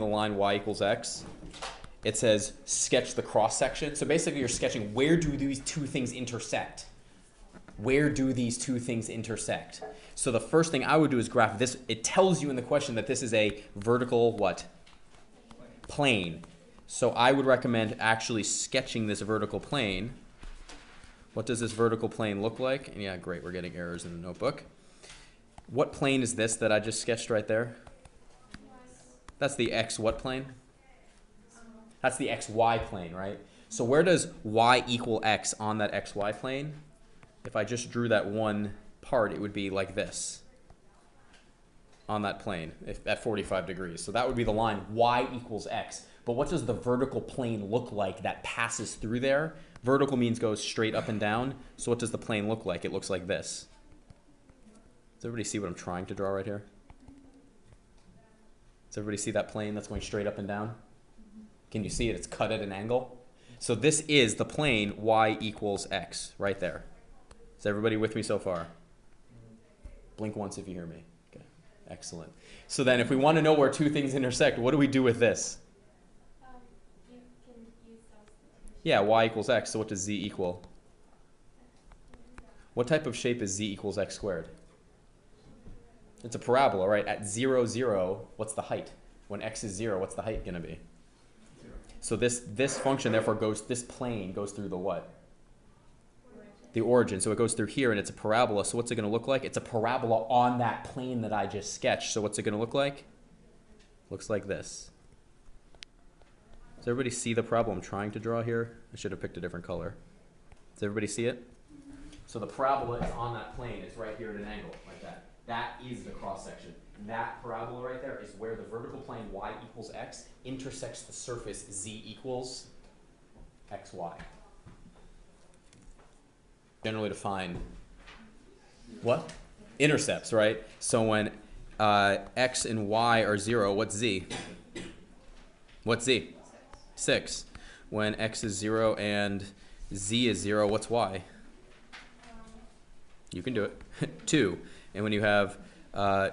the line y equals x, it says sketch the cross section. So basically you're sketching where do these two things intersect. Where do these two things intersect? So the first thing I would do is graph this. It tells you in the question that this is a vertical what? Plane. So I would recommend actually sketching this vertical plane. What does this vertical plane look like? And yeah, great, we're getting errors in the notebook. What plane is this that I just sketched right there? That's the x what plane? That's the xy plane, right? So where does y equal x on that xy plane? If I just drew that one part, it would be like this on that plane at 45 degrees. So that would be the line y equals x. But what does the vertical plane look like that passes through there? Vertical means goes straight up and down. So what does the plane look like? It looks like this. Does everybody see what I'm trying to draw right here? Does everybody see that plane that's going straight up and down? Can you see it? It's cut at an angle. So this is the plane y equals x right there. Is everybody with me so far? Blink once if you hear me. Okay, excellent. So then if we want to know where two things intersect, what do we do with this? You can use those. Yeah, y equals x. So what does z equal? What type of shape is z equals x squared? It's a parabola, right? At 0, 0, what's the height? When x is 0, what's the height going to be? 0. So this function therefore goes, this plane goes through the what? The origin. So it goes through here and it's a parabola. So what's it going to look like? It's a parabola on that plane that I just sketched. So what's it going to look like? Looks like this. Does everybody see the problem I'm trying to draw here? I should have picked a different color. Does everybody see it? So the parabola is on that plane. It's right here at an angle like that. That is the cross section. That parabola right there is where the vertical plane y equals x intersects the surface z equals xy. Generally define what? Intercepts, right? So when x and y are 0, what's z? What's z? 6. When x is 0 and z is 0, what's y? You can do it. 2. And when you have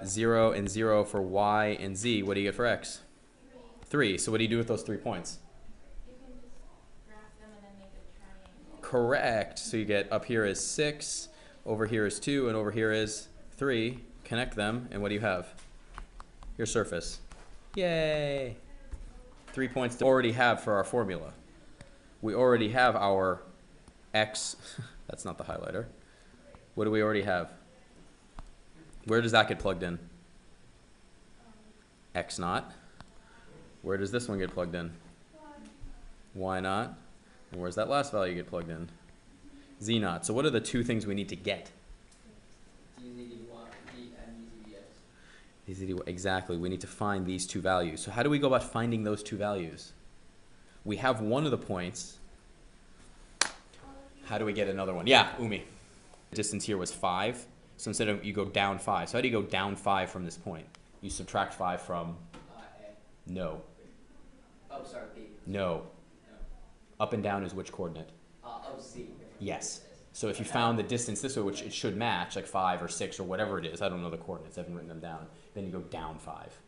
0 and 0 for y and z, what do you get for x? 3. So what do you do with those 3 points? You can just graph them and then make a triangle. Correct. So you get up here is 6, over here is 2, and over here is 3. Connect them, and what do you have? Your surface. Yay! 3 points to already have for our formula. We already have our x. That's not the highlighter. What do we already have? Where does that get plugged in? X naught. Where does this one get plugged in? Y naught. And where's that last value get plugged in? Z naught. So what are the two things we need to get? Exactly. We need to find these two values. So how do we go about finding those two values? We have one of the points. How do we get another one? Yeah, Umi. The distance here was 5. So instead of, you go down 5. So how do you go down 5 from this point? You subtract 5 from? A. No. Oh, sorry, B. No. No. Up and down is which coordinate? C. Yes. So if you found the distance this way, which it should match, like 5 or 6 or whatever it is, I don't know the coordinates, I haven't written them down, then you go down 5.